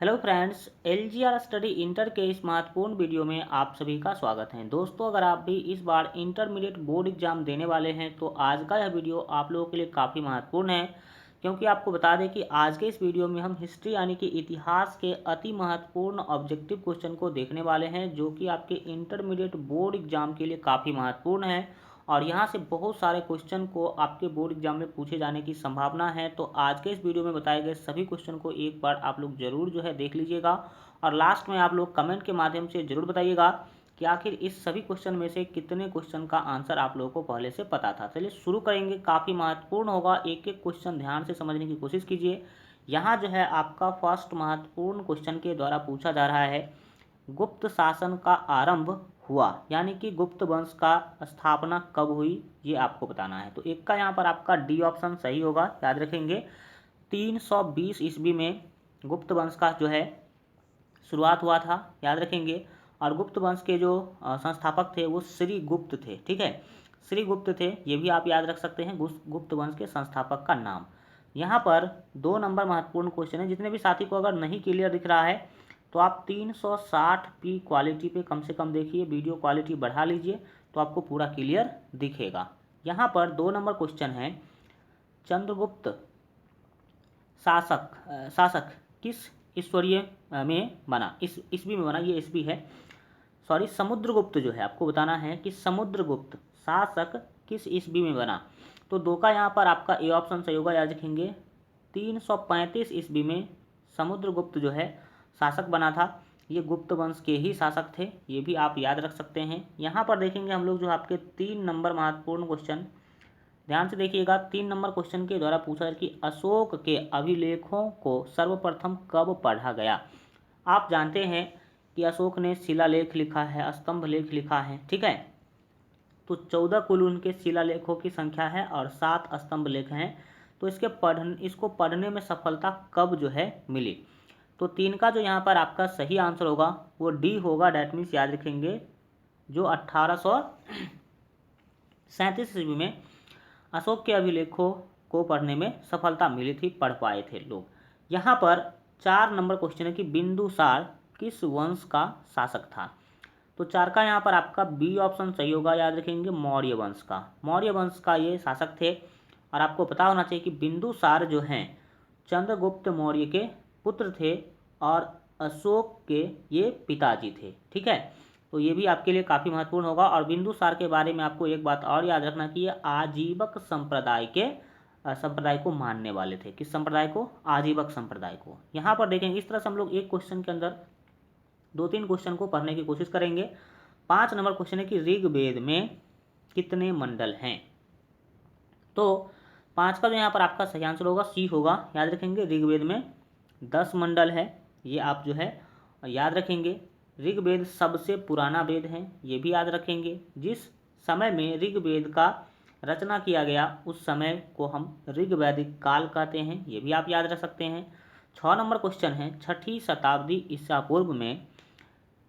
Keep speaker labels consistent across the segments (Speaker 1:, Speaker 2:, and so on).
Speaker 1: Hello friends, LGR study inter के इस महत्वपूर्ण वीडियो में आप सभी का स्वागत है। दोस्तों, अगर आप भी इस बार इंटरमीडिएट बोर्ड एग्जाम देने वाले हैं तो आज का यह वीडियो आप लोगों के लिए काफ़ी महत्वपूर्ण है, क्योंकि आपको बता दें कि आज के इस वीडियो में हम हिस्ट्री यानी कि इतिहास के अति महत्वपूर्ण ऑब्जेक्टिव क्वेश्चन को देखने वाले हैं, जो कि आपके इंटरमीडिएट बोर्ड एग्जाम के लिए काफ़ी महत्वपूर्ण है और यहाँ से बहुत सारे क्वेश्चन को आपके बोर्ड एग्जाम में पूछे जाने की संभावना है। तो आज के इस वीडियो में बताए गए सभी क्वेश्चन को एक बार आप लोग जरूर देख लीजिएगा और लास्ट में आप लोग कमेंट के माध्यम से जरूर बताइएगा कि आखिर इस सभी क्वेश्चन में से कितने क्वेश्चन का आंसर आप लोगों को पहले से पता था। चलिए शुरू करेंगे, काफ़ी महत्वपूर्ण होगा, एक एक क्वेश्चन ध्यान से समझने की कोशिश कीजिए। यहाँ आपका फर्स्ट महत्वपूर्ण क्वेश्चन के द्वारा पूछा जा रहा है, गुप्त शासन का आरंभ हुआ यानी कि गुप्त वंश का स्थापना कब हुई, ये आपको बताना है। तो एक का यहाँ पर आपका डी ऑप्शन सही होगा, याद रखेंगे 320 ईस्वी में गुप्त वंश का शुरुआत हुआ था, याद रखेंगे। और गुप्त वंश के जो संस्थापक थे वो श्री गुप्त थे, ठीक है, श्री गुप्त थे, ये भी आप याद रख सकते हैं गुप्त वंश के संस्थापक का नाम। यहाँ पर 2 नंबर महत्वपूर्ण क्वेश्चन है, जितने भी साथी को अगर नहीं क्लियर दिख रहा है तो आप 360p क्वालिटी पे कम से कम देखिए, वीडियो क्वालिटी बढ़ा लीजिए तो आपको पूरा क्लियर दिखेगा। यहाँ पर 2 नंबर क्वेश्चन है, चंद्रगुप्त शासक किस ईश्वरीय में बना, इस ईस्वी में बना, ये ईस्वी है, सॉरी समुद्रगुप्त आपको बताना है कि समुद्रगुप्त शासक किस ईस्वी में बना। तो 2 का यहाँ पर आपका ए ऑप्शन सही होगा, याद रखेंगे 335 ईस्वी में समुद्रगुप्त शासक बना था। ये गुप्त वंश के ही शासक थे, ये भी आप याद रख सकते हैं। यहाँ पर देखेंगे हम लोग आपके 3 नंबर महत्वपूर्ण क्वेश्चन, ध्यान से देखिएगा। 3 नंबर क्वेश्चन के द्वारा पूछा है कि अशोक के अभिलेखों को सर्वप्रथम कब पढ़ा गया। आप जानते हैं कि अशोक ने शिलालेख लिखा है, स्तंभ लेख लिखा है, ठीक है। तो 14 कुल उनके शिलालेखों की संख्या है और 7 स्तंभ लेख हैं। तो इसको पढ़ने में सफलता कब मिली। तो 3 का यहाँ पर आपका सही आंसर होगा वो डी होगा, डैट मीन्स याद रखेंगे जो 1837 ईस्वी में अशोक के अभिलेखों को पढ़ने में सफलता मिली थी, पढ़ पाए थे लोग। यहाँ पर 4 नंबर क्वेश्चन है कि बिंदुसार किस वंश का शासक था। तो 4 का यहाँ पर आपका बी ऑप्शन सही होगा, याद रखेंगे मौर्य वंश का, मौर्य वंश का ये शासक थे। और आपको पता होना चाहिए कि बिंदुसार हैं चंद्रगुप्त मौर्य के पुत्र थे और अशोक के ये पिताजी थे, ठीक है। तो ये भी आपके लिए काफ़ी महत्वपूर्ण होगा। और बिंदुसार के बारे में आपको एक बात और याद रखना कि ये आजीवक संप्रदाय को मानने वाले थे। किस संप्रदाय को? आजीवक संप्रदाय को। यहाँ पर देखेंगे इस तरह से हम लोग एक क्वेश्चन के अंदर 2-3 क्वेश्चन को पढ़ने की कोशिश करेंगे। 5 नंबर क्वेश्चन है कि ऋग्वेद में कितने मंडल हैं। तो 5 का यहाँ पर आपका सही आंसर होगा सी होगा, याद रखेंगे ऋग्वेद में 10 मंडल है, ये आप याद रखेंगे। ऋग्वेद सबसे पुराना वेद है, ये भी याद रखेंगे। जिस समय में ऋग्वेद का रचना किया गया उस समय को हम ऋग्वैदिक काल कहते हैं, ये भी आप याद रख सकते हैं। 6 नंबर क्वेश्चन है, 6ठी शताब्दी ईसा पूर्व में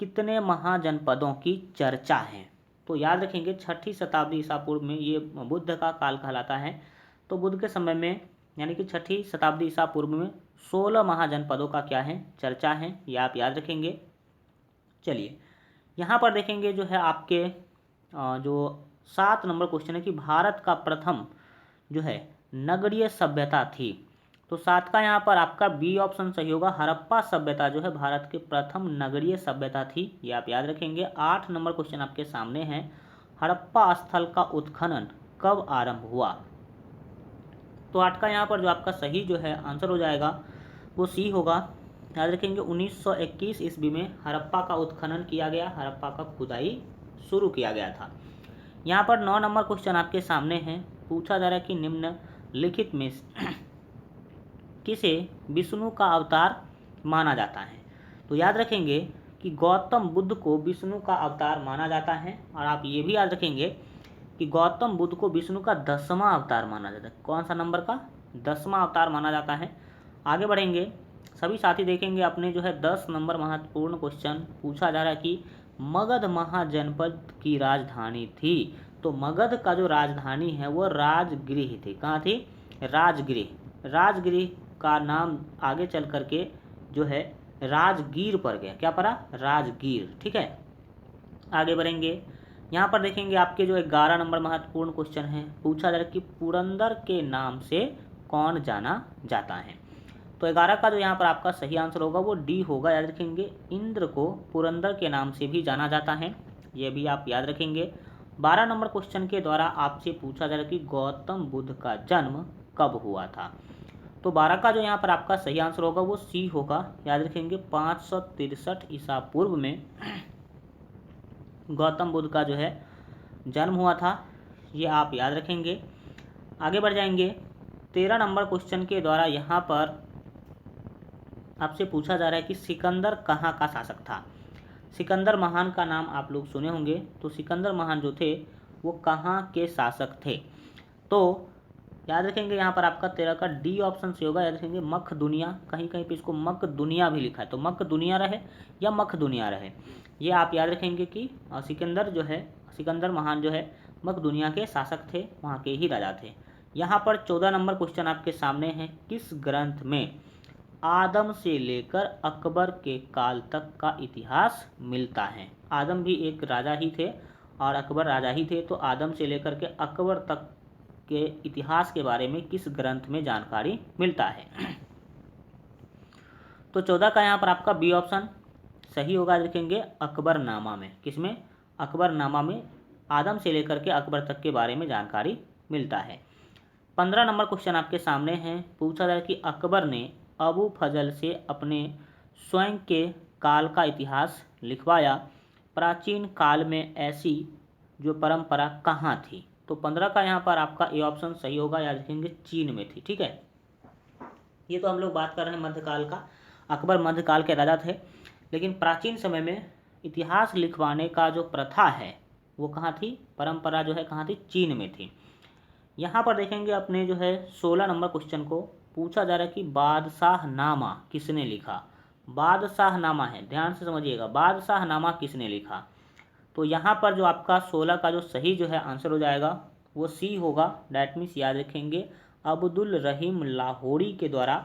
Speaker 1: कितने महाजनपदों की चर्चा है। तो याद रखेंगे 6ठी शताब्दी ईसा पूर्व में ये बुद्ध का काल कहलाता है। तो बुद्ध के समय में यानी कि 6ठी शताब्दी ईसा पूर्व में 16 महाजनपदों का चर्चा है, ये आप याद रखेंगे। चलिए यहाँ पर देखेंगे आपके जो 7 नंबर क्वेश्चन है कि भारत का प्रथम नगरीय सभ्यता थी। तो 7 का यहाँ पर आपका बी ऑप्शन सही होगा, हड़प्पा सभ्यता भारत के प्रथम नगरीय सभ्यता थी, ये आप याद रखेंगे। 8 नंबर क्वेश्चन आपके सामने है, हड़प्पा स्थल का उत्खनन कब आरंभ हुआ। तो 8 का यहाँ पर जो आपका सही आंसर हो जाएगा वो सी होगा, याद रखेंगे 1921 ईस्वी में हड़प्पा का उत्खनन किया गया, हड़प्पा का खुदाई शुरू किया गया था। यहाँ पर 9 नंबर क्वेश्चन आपके सामने है, पूछा जा रहा है कि निम्नलिखित में किसे विष्णु का अवतार माना जाता है। तो याद रखेंगे कि गौतम बुद्ध को विष्णु का अवतार माना जाता है। और आप ये भी याद रखेंगे कि गौतम बुद्ध को विष्णु का 10वां अवतार माना जाता है। कौन सा नंबर का? 10वां अवतार माना जाता है। आगे बढ़ेंगे, सभी साथी देखेंगे अपने 10 नंबर महत्वपूर्ण क्वेश्चन पूछा जा रहा है कि मगध महाजनपद की राजधानी थी। तो मगध का जो राजधानी है वो राजगृह थी। कहाँ थी? राजगृह। राजगृह का नाम आगे चल करके राजगीर पर गया। क्या पढ़ा? राजगीर। ठीक है, आगे बढ़ेंगे। यहाँ पर देखेंगे आपके जो 11 नंबर महत्वपूर्ण क्वेश्चन है, पूछा जा रहा है कि पुरंदर के नाम से कौन जाना जाता है। तो 11 का जो यहाँ पर आपका सही आंसर होगा वो डी होगा, याद रखेंगे। इंद्र को पुरंदर के नाम से भी जाना जाता है, ये भी आप याद रखेंगे। 12 नंबर क्वेश्चन के द्वारा आपसे पूछा जा रहा है कि गौतम बुद्ध का जन्म कब हुआ था। तो 12 का जो यहाँ पर आपका सही आंसर होगा वो सी होगा, याद रखेंगे। 563 ईसा पूर्व में गौतम बुद्ध का जो है जन्म हुआ था, ये आप याद रखेंगे। आगे बढ़ जाएंगे। 13 नंबर क्वेश्चन के द्वारा यहाँ पर आपसे पूछा जा रहा है कि सिकंदर कहाँ का शासक था। सिकंदर महान का नाम आप लोग सुने होंगे, तो सिकंदर महान जो थे वो कहाँ के शासक थे। तो याद रखेंगे यहाँ पर आपका 13 का डी ऑप्शन से होगा, याद रखेंगे। मख दुनिया, कहीं कहीं पे इसको मक दुनिया भी लिखा है, तो मक दुनिया रहे या मख दुनिया रहे, ये आप याद रखेंगे कि सिकंदर जो है, सिकंदर महान जो है मक दुनिया के शासक थे, वहाँ के ही राजा थे। यहाँ पर 14 नंबर क्वेश्चन आपके सामने है, किस ग्रंथ में आदम से लेकर अकबर के काल तक का इतिहास मिलता है। आदम भी एक राजा ही थे और अकबर राजा ही थे, तो आदम से लेकर के अकबर तक के इतिहास के बारे में किस ग्रंथ में जानकारी मिलता है। तो 14 का यहाँ पर आपका बी ऑप्शन सही होगा, देखेंगे अकबरनामा में। किसमें? अकबरनामा में आदम से लेकर के अकबर तक के बारे में जानकारी मिलता है। 15 नंबर क्वेश्चन आपके सामने है, पूछा जाए कि अकबर ने अबू फजल से अपने स्वयं के काल का इतिहास लिखवाया, प्राचीन काल में ऐसी जो परंपरा कहाँ थी। तो 15 का यहाँ पर आपका ए ऑप्शन सही होगा, याद रखेंगे चीन में थी। ठीक है, ये तो हम लोग बात कर रहे हैं मध्यकाल का, अकबर मध्यकाल के राजा थे, लेकिन प्राचीन समय में इतिहास लिखवाने का जो प्रथा है वो कहाँ थी, परंपरा जो है कहाँ थी, चीन में थी। यहाँ पर देखेंगे अपने जो है 16 नंबर क्वेश्चन को, पूछा जा रहा है कि बादशाहनामा किसने लिखा। बादशाहनामा है, ध्यान से समझिएगा, बादशाहनामा किसने लिखा। तो यहाँ पर जो आपका 16 का जो सही जो है आंसर हो जाएगा वो सी होगा, डैट मीन्स याद रखेंगे अब्दुल रहीम लाहौरी के द्वारा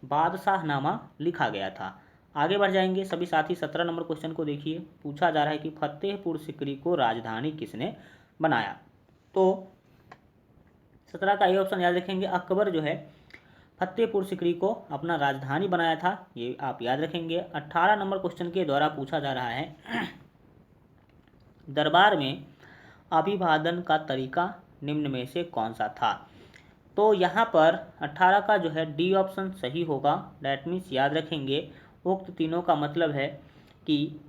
Speaker 1: बादशाहनामा लिखा गया था। आगे बढ़ जाएंगे सभी साथी। 17 नंबर क्वेश्चन को देखिए, पूछा जा रहा है कि फतेहपुर सिकरी को राजधानी किसने बनाया। तो 17 का ये ऑप्शन याद रखेंगे, अकबर जो है फतेहपुर सिकरी को अपना राजधानी बनाया था, ये आप याद रखेंगे। 18 नंबर क्वेश्चन के द्वारा पूछा जा रहा है दरबार में अभिवादन का तरीका निम्न में से कौन सा था। तो यहाँ पर 18 का जो है डी ऑप्शन सही होगा, डैट मीन्स याद रखेंगे उक्त तीनों का मतलब है कि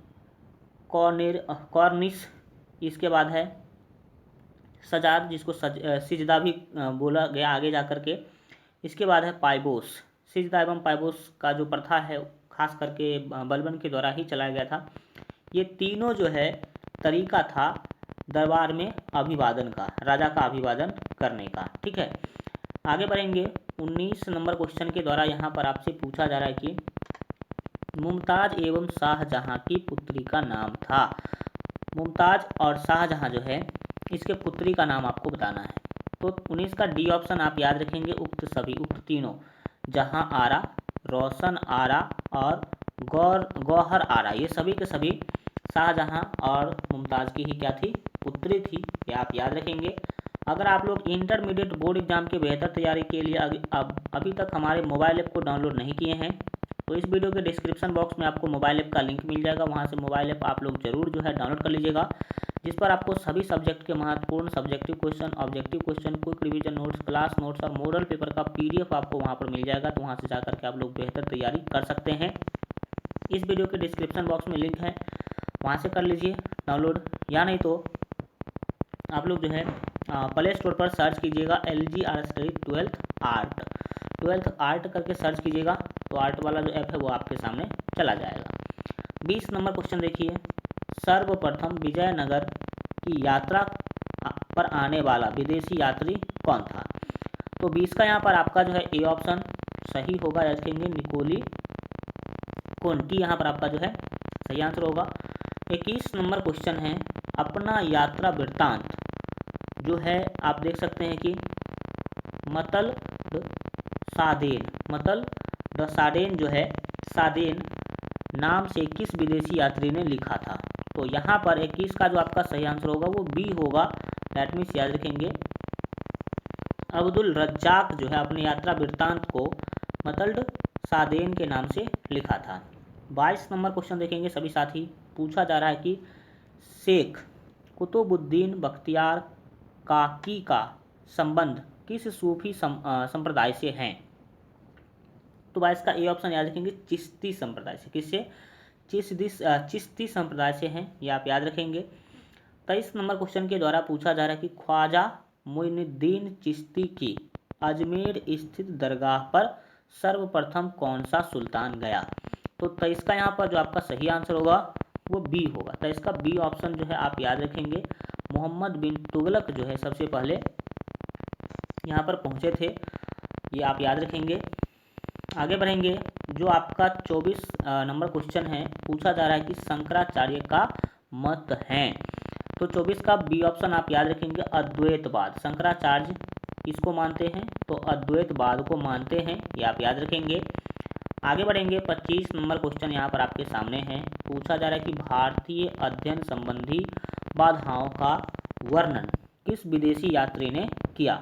Speaker 1: कॉर्निश, इसके बाद है सजाद जिसको सिजदा भी बोला गया आगे जा कर के, इसके बाद है पाइबोस। सिजदा एवं पाइबोस का जो प्रथा है खास करके बलबन के द्वारा ही चलाया गया था। ये तीनों जो है तरीका था दरबार में अभिवादन का, राजा का अभिवादन करने का। ठीक है, आगे बढ़ेंगे। 19 नंबर क्वेश्चन के द्वारा यहाँ पर आपसे पूछा जा रहा है कि मुमताज एवं शाहजहां की पुत्री का नाम था। मुमताज और शाहजहां जो है इसके पुत्री का नाम आपको बताना है। तो 19 का डी ऑप्शन आप याद रखेंगे, उक्त सभी, उक्त तीनों, जहां आरा, रोशन आरा और गौहर आरा, ये सभी के सभी शाहजहां और मुमताज़ की ही क्या थी, पुत्री थी, ये आप याद रखेंगे। अगर आप लोग इंटरमीडिएट बोर्ड एग्जाम की बेहतर तैयारी के लिए अभी तक हमारे मोबाइल ऐप को डाउनलोड नहीं किए हैं तो इस वीडियो के डिस्क्रिप्शन बॉक्स में आपको मोबाइल ऐप का लिंक मिल जाएगा, वहां से मोबाइल ऐप आप लोग जरूर जो है डाउनलोड कर लीजिएगा, जिस पर आपको सभी सब्जेक्ट के महत्वपूर्ण subjective question, objective question, quick revision notes, class notes और मॉडल पेपर का PDF आपको वहां पर मिल जाएगा। तो वहां से जाकर के आप लोग बेहतर तैयारी कर सकते हैं। इस वीडियो के डिस्क्रिप्शन बॉक्स में लिंक है, वहाँ से कर लीजिए डाउनलोड, या नहीं तो आप लोग जो है प्ले स्टोर पर सर्च कीजिएगा LGR स्टडी 12th आर्ट करके सर्च कीजिएगा, तो आर्ट वाला जो ऐप है वो आपके सामने चला जाएगा। 20 नंबर क्वेश्चन देखिए, सर्वप्रथम विजयनगर की यात्रा पर आने वाला विदेशी यात्री कौन था। तो 20 का यहाँ पर आपका जो है ए ऑप्शन सही होगा, याद रखेंगे निकोली कोंटी यहाँ पर आपका जो है सही आंसर होगा। 21 नंबर क्वेश्चन है, अपना यात्रा वृत्तांत जो है आप देख सकते हैं कि मतल द सादेन जो है सादेन नाम से किस विदेशी यात्री ने लिखा था? तो यहाँ पर 21 का जो आपका सही आंसर होगा वो बी होगा। दैट मीन्स याद रखेंगे अब्दुल रज्जाक जो है अपनी यात्रा वृत्तांत को मतल्ड सादेन के नाम से लिखा था। 22 नंबर क्वेश्चन देखेंगे सभी साथी। पूछा जा रहा है कि शेख कुतुबुद्दीन बख्तियार काकी का संबंध किस सूफी संप्रदाय से है? तो 22 का ए ऑप्शन याद रखेंगे चिश्ती संप्रदाय से। किससे? चिश्ती संप्रदाय से हैं, ये आप याद रखेंगे। 23 नंबर क्वेश्चन के द्वारा पूछा जा रहा है कि ख्वाजा मोइनुद्दीन चिश्ती की अजमेर स्थित दरगाह पर सर्वप्रथम कौन सा सुल्तान गया? तो 23 का यहाँ पर जो आपका सही आंसर होगा वो बी होगा। 23 का बी ऑप्शन जो है आप याद रखेंगे। मोहम्मद बिन तुगलक जो है सबसे पहले यहाँ पर पहुँचे थे, ये आप याद रखेंगे। आगे बढ़ेंगे। जो आपका 24 नंबर क्वेश्चन है, पूछा जा रहा है कि शंकराचार्य का मत है। तो 24 का बी ऑप्शन आप याद रखेंगे अद्वैतवाद। शंकराचार्य किसको मानते हैं? तो अद्वैतवाद को मानते हैं, ये आप याद रखेंगे। आगे बढ़ेंगे। 25 नंबर क्वेश्चन यहाँ पर आपके सामने है। पूछा जा रहा है कि भारतीय अध्ययन संबंधी बाधाओं का वर्णन किस विदेशी यात्री ने किया?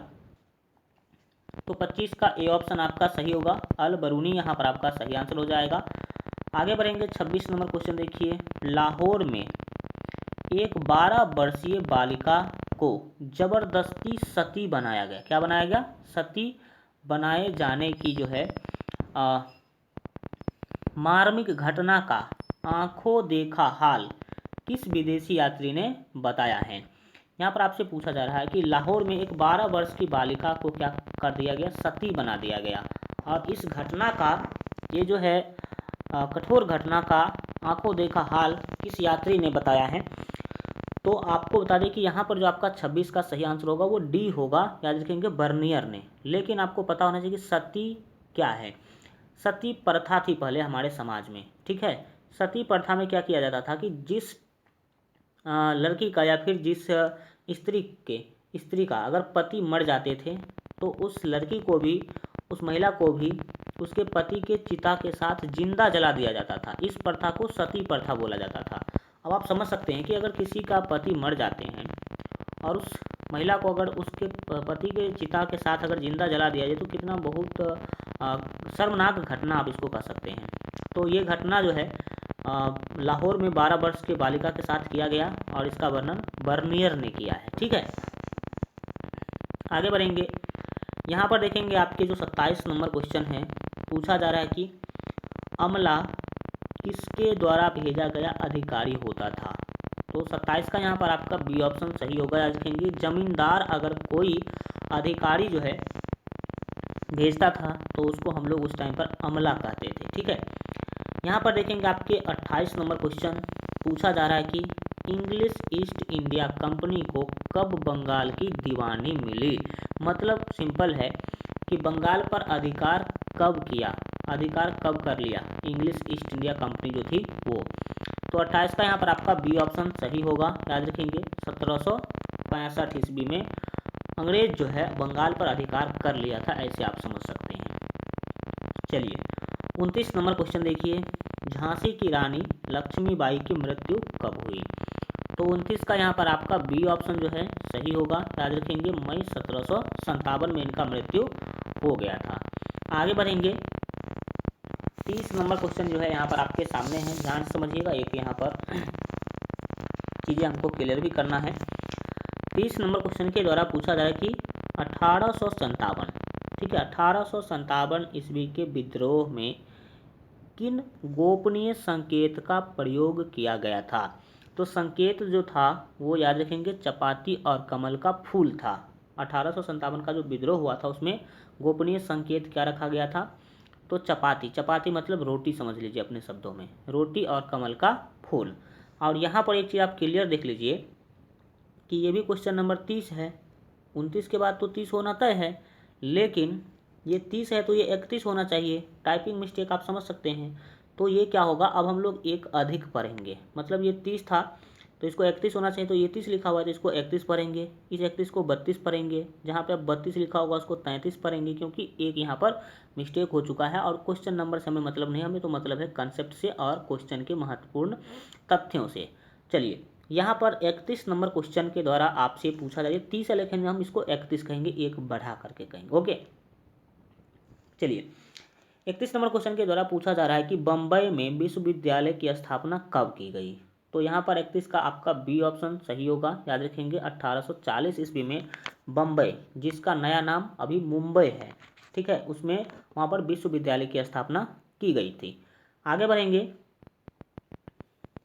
Speaker 1: तो 25 का ए ऑप्शन आपका सही होगा। अल बरूनी यहाँ पर आपका सही आंसर हो जाएगा। आगे बढ़ेंगे। 26 नंबर क्वेश्चन देखिए। लाहौर में एक 12 वर्षीय बालिका को जबरदस्ती सती बनाया गया। क्या बनाया गया? सती बनाए जाने की जो है मार्मिक घटना का आंखों देखा हाल किस विदेशी यात्री ने बताया है? यहाँ पर आपसे पूछा जा रहा है कि लाहौर में एक 12 वर्ष की बालिका को क्या कर दिया गया? सती बना दिया गया। और इस घटना का ये जो है कठोर घटना का आंखों देखा हाल किस यात्री ने बताया है? तो आपको बता दें कि यहाँ पर जो आपका 26 का सही आंसर होगा वो डी होगा, याद रखेंगे बर्नियर ने। लेकिन आपको पता होना चाहिए कि सती क्या है। सती प्रथा थी पहले हमारे समाज में, ठीक है। सती प्रथा में क्या किया जाता था कि जिस लड़की का या फिर जिस स्त्री का अगर पति मर जाते थे तो उस लड़की को भी, उस महिला को भी उसके पति के चिता के साथ जिंदा जला दिया जाता था। इस प्रथा को सती प्रथा बोला जाता था। अब आप समझ सकते हैं कि अगर किसी का पति मर जाते हैं और उस महिला को अगर उसके पति के चिता के साथ अगर जिंदा जला दिया जाए तो कितना बहुत शर्मनाक घटना आप इसको कह सकते हैं। तो ये घटना जो है लाहौर में 12 वर्ष के बालिका के साथ किया गया और इसका वर्णन बर्नियर ने किया है, ठीक है। आगे बढ़ेंगे। यहाँ पर देखेंगे आपके जो 27 नंबर क्वेश्चन है, पूछा जा रहा है कि अमला किसके द्वारा भेजा गया अधिकारी होता था? तो 27 का यहाँ पर आपका बी ऑप्शन सही होगा, याद रखेंगे। जमींदार अगर कोई अधिकारी जो है भेजता था तो उसको हम लोग उस टाइम पर अमला कहते थे, ठीक है। यहाँ पर देखेंगे आपके 28 नंबर क्वेश्चन, पूछा जा रहा है कि इंग्लिश ईस्ट इंडिया कंपनी को कब बंगाल की दीवानी मिली? मतलब सिंपल है कि बंगाल पर अधिकार कब किया, अधिकार कब कर लिया इंग्लिश ईस्ट इंडिया कंपनी जो थी वो। तो 28 का यहाँ पर आपका बी ऑप्शन सही होगा, याद रखेंगे। 1765 ईस्वी में अंग्रेज जो है बंगाल पर अधिकार कर लिया था, ऐसे आप समझ सकते हैं। चलिए 29 नंबर क्वेश्चन देखिए। झांसी की रानी लक्ष्मीबाई की मृत्यु कब हुई? तो 29 का यहाँ पर आपका बी ऑप्शन जो है सही होगा, याद रखेंगे। मई 1757 में इनका मृत्यु हो गया था। आगे बढ़ेंगे। 30 नंबर क्वेश्चन जो है यहाँ पर आपके सामने है, ध्यान से समझिएगा। एक यहाँ पर चीज़ें हमको क्लियर भी करना है। 30 नंबर क्वेश्चन के द्वारा पूछा जा रहा है कि 1857, ठीक है, 1857 ईस्वी के विद्रोह में किन गोपनीय संकेत का प्रयोग किया गया था? तो संकेत जो था वो याद रखेंगे चपाती और कमल का फूल था। 1857 का जो विद्रोह हुआ था उसमें गोपनीय संकेत क्या रखा गया था? तो चपाती, चपाती मतलब रोटी समझ लीजिए अपने शब्दों में, रोटी और कमल का फूल। और यहाँ पर एक चीज़ आप क्लियर देख लीजिए कि ये भी क्वेश्चन नंबर 30 है। 29 के बाद तो 30 होना तय है, लेकिन ये 30 है तो ये 31 होना चाहिए। टाइपिंग मिस्टेक आप समझ सकते हैं। तो ये क्या होगा, अब हम लोग एक अधिक पढ़ेंगे। मतलब ये 30 था तो इसको 31 होना चाहिए, तो ये 30 लिखा हुआ है तो इसको 31 पढ़ेंगे, इस 31 को 32 पढ़ेंगे, जहाँ पे अब 32 लिखा होगा उसको 33 पढ़ेंगे, क्योंकि एक यहाँ पर मिस्टेक हो चुका है। और क्वेश्चन नंबर से हमें मतलब नहीं, हमें तो मतलब है कंसेप्ट से और क्वेश्चन के महत्वपूर्ण तथ्यों से। चलिए यहाँ पर 31 नंबर क्वेश्चन के द्वारा आपसे पूछा जाए, 30 है लेकिन हम इसको 31 कहेंगे, एक बढ़ा करके कहेंगे। ओके, चलिए 31 नंबर क्वेश्चन के द्वारा पूछा जा रहा है कि बम्बई में विश्वविद्यालय की स्थापना कब की गई। तो यहाँ पर 31 का आपका बी ऑप्शन सही होगा। याद रखेंगे 1840 ईस्वी में बम्बई, जिसका नया नाम अभी मुंबई है, ठीक है, उसमें वहाँ पर विश्वविद्यालय की स्थापना की गई थी। आगे बढ़ेंगे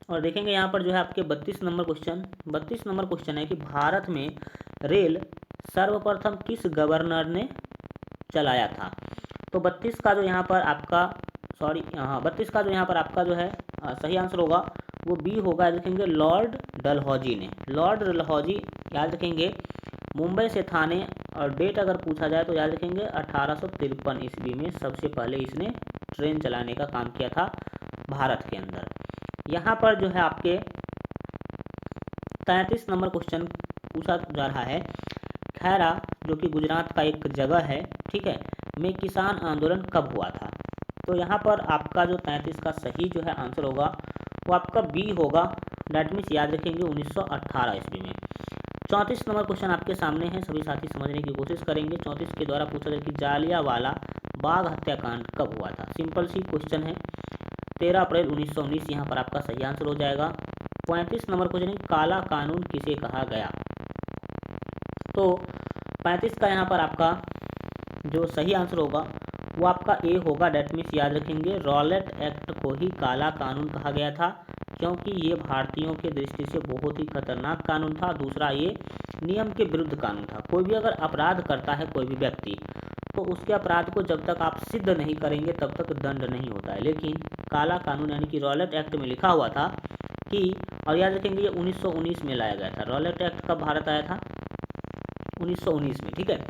Speaker 1: और देखेंगे यहाँ पर जो है आपके 32 नंबर क्वेश्चन है कि भारत में रेल सर्वप्रथम किस गवर्नर ने चलाया था। तो 32 का जो यहाँ पर आपका 32 का जो यहाँ पर आपका जो है सही आंसर होगा वो बी होगा। याद रखेंगे लॉर्ड डलहौजी ने, लॉर्ड डलहौजी याद रखेंगे। मुंबई से थाने, और डेट अगर पूछा जाए तो याद रखेंगे 1853 ईस्वी में सबसे पहले इसने ट्रेन चलाने का काम किया था भारत के अंदर। यहाँ पर जो है आपके 33 नंबर क्वेश्चन पूछा जा रहा है, खैरा जो कि गुजरात का एक जगह है, ठीक है, में किसान आंदोलन कब हुआ था। तो यहाँ पर आपका जो 33 का सही जो है आंसर होगा वो आपका बी होगा। डेट मीन्स याद रखेंगे 1918 ईस्वी में। 34 नंबर क्वेश्चन आपके सामने है, सभी साथी समझने की कोशिश करेंगे। 34 के द्वारा पूछा जाए कि जालियांवाला बाग हत्याकांड कब हुआ था। सिंपल सी क्वेश्चन है, 13 अप्रैल 1919 यहाँ पर आपका सही आंसर हो जाएगा। 35 नंबर क्वेश्चन है, काला कानून किसे कहा गया। तो 35 का यहाँ पर आपका जो सही आंसर होगा वो आपका ए होगा। डेट मीन्स याद रखेंगे रॉलेट एक्ट को ही काला कानून कहा गया था, क्योंकि ये भारतीयों के दृष्टि से बहुत ही खतरनाक कानून था। दूसरा, ये नियम के विरुद्ध कानून था। कोई भी अगर अपराध करता है कोई भी व्यक्ति, तो उसके अपराध को जब तक आप सिद्ध नहीं करेंगे तब तक दंड नहीं होता है। लेकिन काला कानून यानी कि रॉलेट एक्ट में लिखा हुआ था कि, और याद रखेंगे ये 1919 में लाया गया था। रॉलेट एक्ट कब भारत आया था, 1919 में, ठीक है।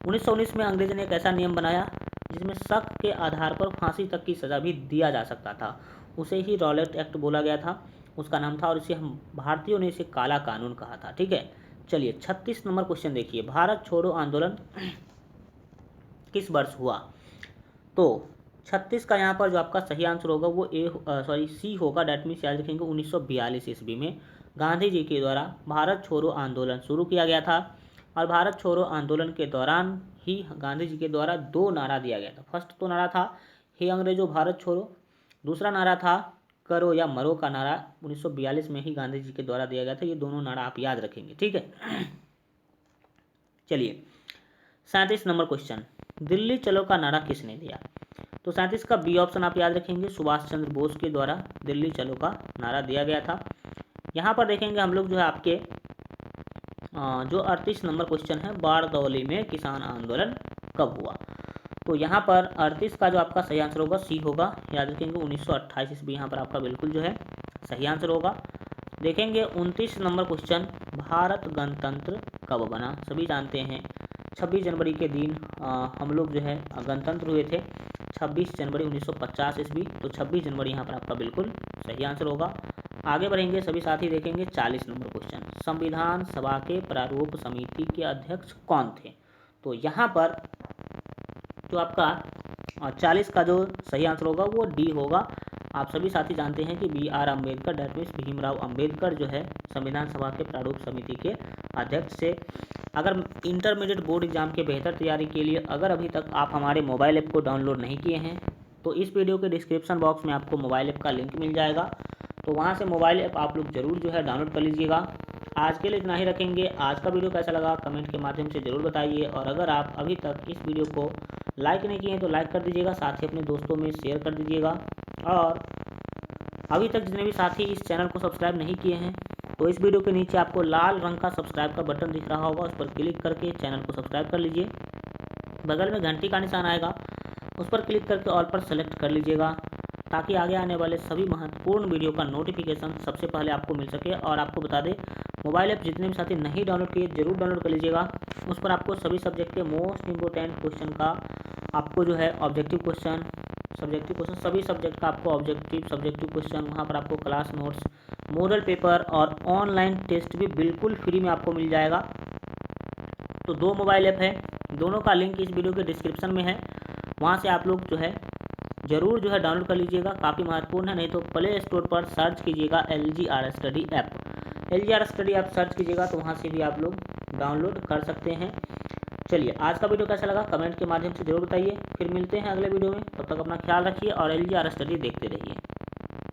Speaker 1: 1919 में अंग्रेजों ने एक ऐसा नियम बनाया जिसमें शक के आधार पर फांसी तक की सजा भी दिया जा सकता था। उसे ही रॉलेट एक्ट बोला गया था, उसका नाम था, और इसे हम भारतीयों ने इसे काला कानून कहा था, ठीक है। चलिए 36 नंबर क्वेश्चन देखिए, भारत छोड़ो आंदोलन किस वर्ष हुआ। तो 36 का यहाँ पर जो आपका सही आंसर होगा वो सी होगा। डेट मीन्स याद रखेंगे 1942 ईस्वी में गांधी जी के द्वारा भारत छोड़ो आंदोलन शुरू किया गया था। और भारत छोड़ो आंदोलन के दौरान ही गांधी जी के द्वारा 2 नारा दिया गया था। फर्स्ट तो नारा था हे अंग्रेजों भारत छोड़ो, दूसरा नारा था करो या मरो का नारा 1942 में ही गांधी जी के द्वारा दिया गया था। ये दोनों नारा आप याद रखेंगे, ठीक है। चलिए 37 नंबर क्वेश्चन, दिल्ली चलो का नारा किसने दिया। तो 37 का बी ऑप्शन आप याद रखेंगे, सुभाष चंद्र बोस के द्वारा दिल्ली चलो का नारा दिया गया था। यहाँ पर देखेंगे हम लोग जो है आपके जो 38 नंबर क्वेश्चन है, बारदौली में किसान आंदोलन कब हुआ। तो यहाँ पर 38 का जो आपका सही आंसर होगा सी होगा। याद रखेंगे 1928 ईस्वी यहाँ पर आपका बिल्कुल जो है सही आंसर होगा। देखेंगे 29 नंबर क्वेश्चन, भारत गणतंत्र कब बना। सभी जानते हैं 26 जनवरी के दिन हम लोग जो है गणतंत्र हुए थे, 26 जनवरी 1950 ईस्वी। तो 26 जनवरी यहाँ पर आपका बिल्कुल सही आंसर होगा। आगे बढ़ेंगे सभी साथी, देखेंगे 40 नंबर क्वेश्चन, संविधान सभा के प्रारूप समिति के अध्यक्ष कौन थे। तो यहाँ पर जो आपका 40 का जो सही आंसर होगा वो डी होगा। आप सभी साथी जानते हैं कि BR Ambedkar, that means Bhimrao Ambedkar जो है संविधान सभा के प्रारूप समिति के अध्यक्ष से। अगर इंटरमीडिएट बोर्ड एग्जाम के बेहतर तैयारी के लिए अगर अभी तक आप हमारे मोबाइल ऐप को डाउनलोड नहीं किए हैं तो इस वीडियो के डिस्क्रिप्शन बॉक्स में आपको मोबाइल ऐप का लिंक मिल जाएगा, तो वहाँ से मोबाइल ऐप आप लोग जरूर जो है डाउनलोड कर लीजिएगा। आज के लिए इतना ही रखेंगे। आज का वीडियो कैसा लगा कमेंट के माध्यम से ज़रूर बताइए, और अगर आप अभी तक इस वीडियो को लाइक नहीं किए हैं तो लाइक कर दीजिएगा, साथ ही अपने दोस्तों में शेयर कर दीजिएगा। और अभी तक जितने भी साथी इस चैनल को सब्सक्राइब नहीं किए हैं तो इस वीडियो के नीचे आपको लाल रंग का सब्सक्राइब का बटन दिख रहा होगा, उस पर क्लिक करके चैनल को सब्सक्राइब कर लीजिए। बगल में घंटी का निशान आएगा, उस पर क्लिक करके ऑल पर सेलेक्ट कर लीजिएगा, ताकि आगे आने वाले सभी महत्वपूर्ण वीडियो का नोटिफिकेशन सबसे पहले आपको मिल सके। और आपको बता दें, मोबाइल ऐप जितने भी साथी नहीं डाउनलोड किए जरूर डाउनलोड कर लीजिएगा। उस पर आपको सभी सब्जेक्ट के मोस्ट इंपोर्टेंट क्वेश्चन का आपको जो है ऑब्जेक्टिव क्वेश्चन, सब्जेक्टिव क्वेश्चन, सभी सब्जेक्ट का आपको ऑब्जेक्टिव सब्जेक्टिव क्वेश्चन, वहाँ पर आपको क्लास नोट्स, मॉडल पेपर और ऑनलाइन टेस्ट भी बिल्कुल फ्री में आपको मिल जाएगा। तो 2 मोबाइल ऐप है, दोनों का लिंक इस वीडियो के डिस्क्रिप्शन में है, वहाँ से आप लोग जो है ज़रूर जो है डाउनलोड कर लीजिएगा, काफ़ी महत्वपूर्ण है। नहीं तो प्ले स्टोर पर सर्च कीजिएगा LGR study app, LGR study app search कीजिएगा तो वहाँ से भी आप लोग डाउनलोड कर सकते हैं। चलिए, आज का वीडियो कैसा लगा कमेंट के माध्यम से जरूर बताइए। फिर मिलते हैं अगले वीडियो में, तब तक अपना ख्याल रखिए और LGR स्टडी देखते रहिए।